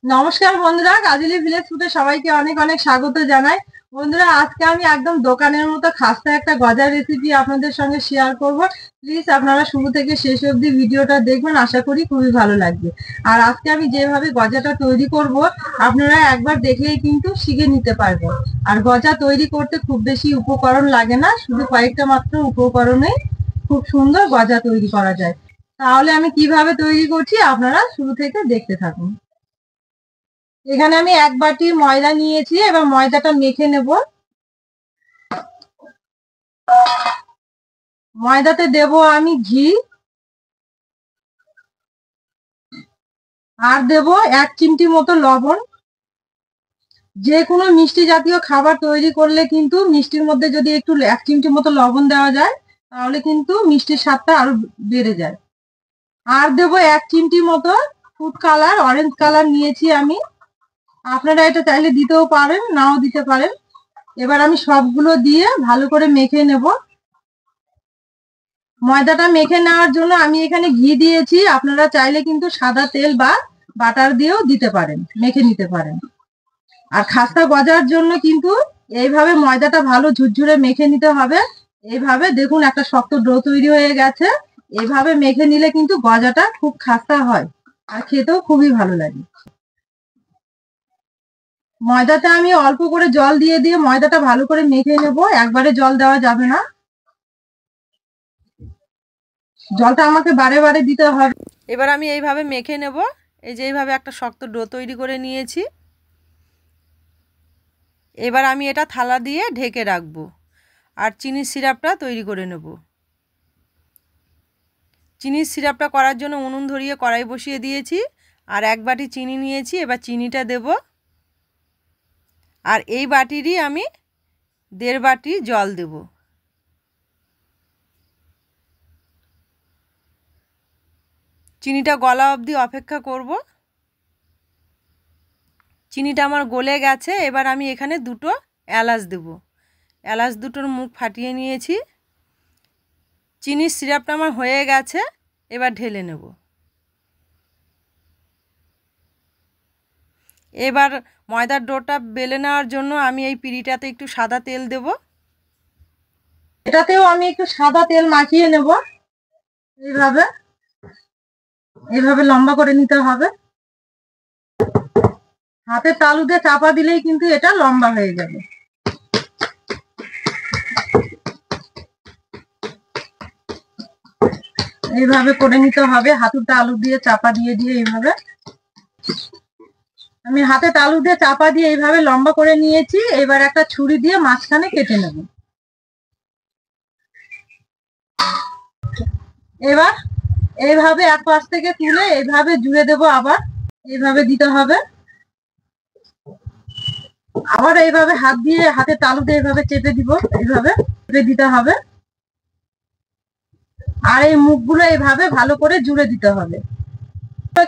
নমস্কার বন্ধুরা, কাজলি ভিলেজ ফুডে সবাইকে অনেক অনেক স্বাগত জানাই। বন্ধুরা, আজকে আমি একদম দোকানের মতো খাস্তা একটা গজার রেসিপি আপনাদের সঙ্গে শেয়ার করব। প্লিজ আপনারা শুরু থেকে শেষ অবধি ভিডিওটা দেখবেন, আশা করি খুবই ভালো লাগবে। আর আজকে আমি যেভাবে গজাটা তৈরি করব, আপনারা একবার দেখলেই কিন্তু শিখে নিতে পারবেন। আর গজা তৈরি করতে খুব বেশি উপকরণ লাগে না, শুধু কয়েকটা মাত্র উপকরণে খুব সুন্দর গজা তৈরি করা যায়। তাহলে আমি কিভাবে তৈরি করছি আপনারা শুরু থেকে দেখতে থাকুন। এখানে আমি 1 বাটি ময়দা নিয়েছি, এবার ময়দাটা মেখে নেব। ময়দাতে দেব আমি ঘি, আর দেব 1 চিমটি মতো লবণ। যে কোনো মিষ্টি জাতীয় খাবার তৈরি করলে কিন্তু মিষ্টির মধ্যে যদি একটু 1 চিমটি মতো লবণ দেওয়া যায়, তাহলে কিন্তু মিষ্টির স্বাদটা আরো বেড়ে যায়। আর দেব 1 চিমটি মতো ফুড কালার, অরেঞ্জ কালার নিয়েছি আমি। আপনারা এটা চাইলে দিতেও পারেন, নাও দিতে পারেন। এবার আমি সবগুলো দিয়ে ভালো করে মেখে নেব। ময়দাটা মেখে নেওয়ার জন্য আমি এখানে ঘি দিয়েছি, আপনারা চাইলে কিন্তু সাদা তেল বা বাটার দিয়েও দিতে পারেন, মেখে নিতে পারেন। আর খাস্তা গজার জন্য কিন্তু এইভাবে ময়দাটা ভালো ঝুরঝুরে মেখে নিতে হবে। এইভাবে দেখুন একটা শক্ত ডো তৈরি হয়ে গেছে। এইভাবে মেখে নিলে কিন্তু গজাটা খুব খাস্তা হয়, আর খেতেও খুবই ভালো লাগে। ময়দাটা আমি অল্প করে জল দিয়ে দিয়ে ময়দাটা ভালো করে মেখে নেব, একবারে জল দেওয়া যাবে না, জলটা আমাকে বারে বারে দিতে হবে। এবার আমি এইভাবে মেখে নেব। এই যে এইভাবে একটা শক্ত ডো তৈরি করে নিয়েছি। এবার আমি এটা থালা দিয়ে ঢেকে রাখবো আর চিনির সিরাপটা তৈরি করে নেব। চিনির সিরাপটা করার জন্য উনুন ধরিয়ে কড়াই বসিয়ে দিয়েছি, আর 1 বাটি চিনি নিয়েছি। এবার চিনিটা দেব, আর এই বাটিরই আমি 1.5 বাটি জল দেব। চিনিটা গলা অবধি অপেক্ষা করব। চিনিটা আমার গলে গেছে। এবার আমি এখানে 2টো এলাচ দেব। এলাচ দুটোর মুখ ফাটিয়ে নিয়েছি। চিনির সিরাপটা আমার হয়ে গেছে, এবার ঢেলে নেব। এবার ময়দার ডোটা বেলে নেওয়ার জন্য আমি এই পিঁড়িটাতে একটু সাদা তেল দেব। এটাতেও আমি একটু সাদা তেল মাখিয়ে নেব। এইভাবে এইভাবে লম্বা করে নিতে হবে। হাতে তালু দিয়ে চাপা দিলেই কিন্তু এটা লম্বা হয়ে যাবে। এইভাবে করে নিতে হবে, হাতুটা আলু দিয়ে চাপা দিয়ে দিয়ে এইভাবে। আমি হাতে তালু দিয়ে চাপা দিয়ে এইভাবে লম্বা করে নিয়েছি। এবার একটা ছুরি দিয়ে মাঝখানে কেটে নেব। এবার এইভাবে এক পাশ থেকে তুলে এইভাবে জুড়ে দেব, আবার এইভাবে দিতে হবে। আবার এইভাবে হাত দিয়ে হাতে তালু দিয়ে এইভাবে চেপে দিব, এইভাবে চেপে দিতে হবে। আর এই মুখগুলো এইভাবে ভালো করে জুড়ে দিতে হবে।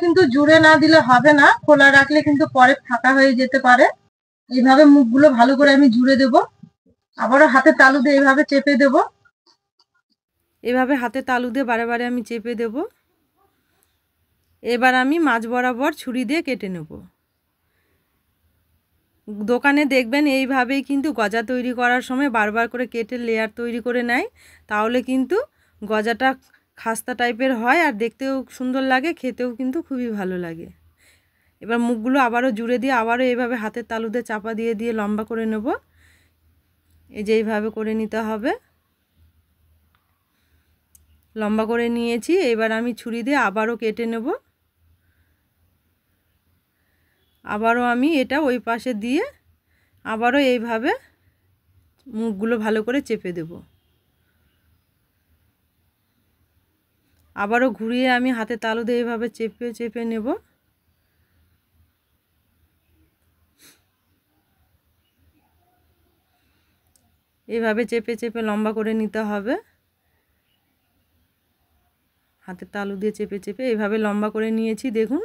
কিন্তু জুড়ে না দিলে হবে না, খোলা রাখলে কিন্তু পরে ফাঁকা হয়ে যেতে পারে। এইভাবে মুখগুলো ভালো করে আমি জুড়ে দেব। আবারও হাতে তালু দিয়ে এইভাবে চেপে দেব। এভাবে হাতে তালু দিয়ে বারে বারে আমি চেপে দেব। এবার আমি মাঝ বরাবর ছুরি দিয়ে কেটে নেব। দোকানে দেখবেন এইভাবেই কিন্তু গজা তৈরি করার সময় বারবার করে কেটে লেয়ার তৈরি করে নেয়, তাহলে কিন্তু গজাটা খাস্তা টাইপের হয়, আর দেখতেও সুন্দর লাগে, খেতেও কিন্তু খুবই ভালো লাগে। এবার মুখগুলো আবারও জুড়ে দিয়ে আবারও এইভাবে হাতের তালু দিয়ে চাপা দিয়ে দিয়ে লম্বা করে নেব। এই যে এইভাবে করে নিতে হবে। লম্বা করে নিয়েছি। এবার আমি ছুরি দিয়ে আবারও কেটে নেব। আবারও আমি এটা ওই পাশে দিয়ে আবারও এইভাবে মুখগুলো ভালো করে চেপে দেব। আবারও ঘুরিয়ে আমি হাতে তালু দিয়ে এইভাবে চেপে চেপে নেব। এইভাবে চেপে চেপে লম্বা করে নিতে হবে। হাতে তালু দিয়ে চেপে চেপে এইভাবে লম্বা করে নিয়েছি, দেখুন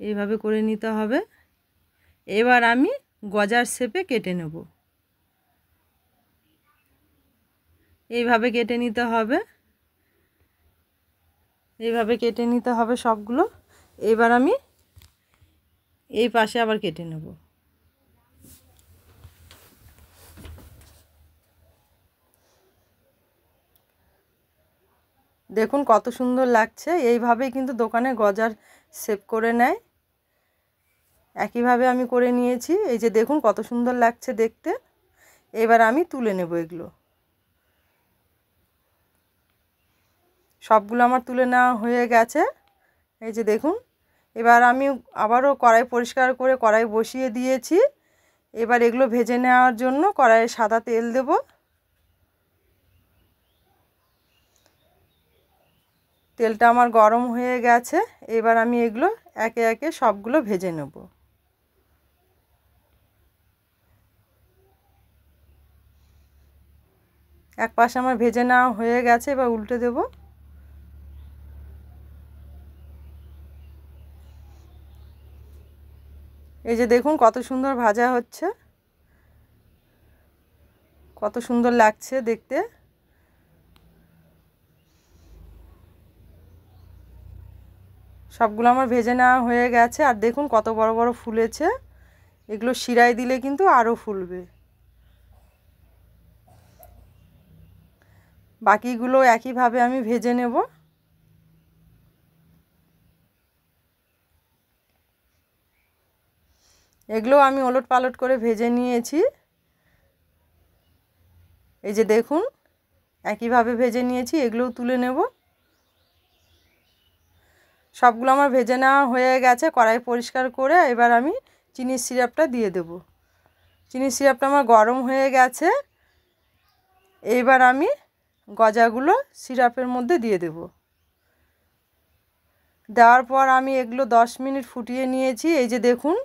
এইভাবে করে নিতে হবে। এবার আমি গজার শেপে কেটে নেব। এইভাবে কেটে নিতে হবে। এইভাবে কেটে নিতে হবে সবগুলো। এবার আমি এই পাশে আবার কেটে নেব। দেখুন কত সুন্দর লাগছে। এইভাবেই কিন্তু দোকানে গজার শেপ করে নেয়। একইভাবে আমি করে নিয়েছি। এই যে দেখুন কত সুন্দর লাগছে দেখতে। এবার আমি তুলে নেব এগুলো। সবগুলো আমার তুলে নেওয়া হয়ে গেছে। এই যে দেখুন, এবার আমি আবারও কড়াই পরিষ্কার করে কড়াই বসিয়ে দিয়েছি। এবার এগুলো ভেজে নেওয়ার জন্য কড়াইয়ে সাদা তেল দেব। তেলটা আমার গরম হয়ে গেছে। এবার আমি এগুলো একে একে সবগুলো ভেজে নেব। এক পাশে আমার ভেজে নেওয়া হয়ে গেছে, এবার উল্টে দেব। এই যে দেখুন কত সুন্দর ভাজা হচ্ছে, কত সুন্দর লাগছে দেখতে। সবগুলো আমার ভেজে নেওয়া হয়ে গেছে। আর দেখুন কত বড় বড় ফুলেছে। এগুলো শিরায় দিলে কিন্তু আরও ফুলবে। বাকিগুলো একইভাবে আমি ভেজে নেব। এগুলো আমি ওলট পালট করে ভেজে নিয়েছি। এই যে দেখুন একইভাবে ভেজে নিয়েছি। এগুলোও তুলে নেব। সবগুলো আমার ভেজে নেওয়া হয়ে গেছে। কড়াই পরিষ্কার করে এবার আমি চিনির সিরাপটা দিয়ে দেব। চিনির সিরাপটা আমার গরম হয়ে গেছে। এইবার আমি গজাগুলো সিরাপের মধ্যে দিয়ে দেব। দেওয়ার পর আমি এগুলো 10 মিনিট ফুটিয়ে নিয়েছি। এই যে দেখুন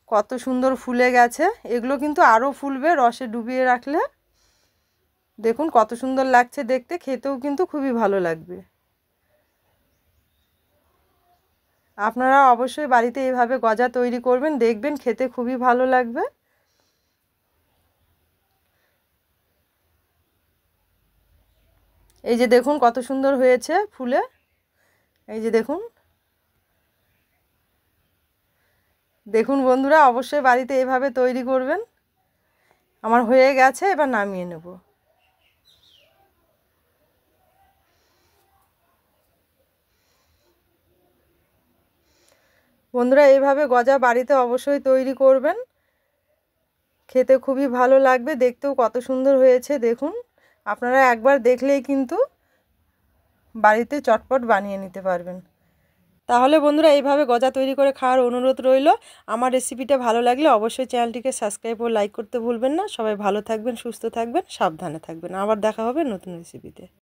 কত সুন্দর ফুলে গেছে। এগুলো কিন্তু আরও ফুলবে রসে ডুবিয়ে রাখলে। দেখুন কত সুন্দর লাগছে দেখতে, খেতেও কিন্তু খুবই ভালো লাগবে। আপনারা অবশ্যই বাড়িতে এইভাবে গজা তৈরি করবেন, দেখবেন খেতে খুবই ভালো লাগবে। এই যে দেখুন কত সুন্দর হয়েছে ফুলে। এই যে দেখুন, দেখুন বন্ধুরা অবশ্যই বাড়িতে এইভাবে তৈরি করবেন। আমার হয়ে গেছে, এবার নামিয়ে নেব। বন্ধুরা এইভাবে গজা বাড়িতে অবশ্যই তৈরি করবেন, খেতে খুবই ভালো লাগবে, দেখতেও কত সুন্দর হয়েছে দেখুন। আপনারা একবার দেখলেই কিন্তু বাড়িতে চটপট বানিয়ে নিতে পারবেন। তাহলে বন্ধুরা এইভাবে গজা তৈরি করে খাওয়ার অনুরোধ রইল। আমার রেসিপিটা ভালো লাগলে অবশ্যই চ্যানেলটিকে সাবস্ক্রাইব ও লাইক করতে ভুলবেন না। সবাই ভালো থাকবেন, সুস্থ থাকবেন, সাবধানে থাকবেন। আবার দেখা হবে নতুন রেসিপিতে।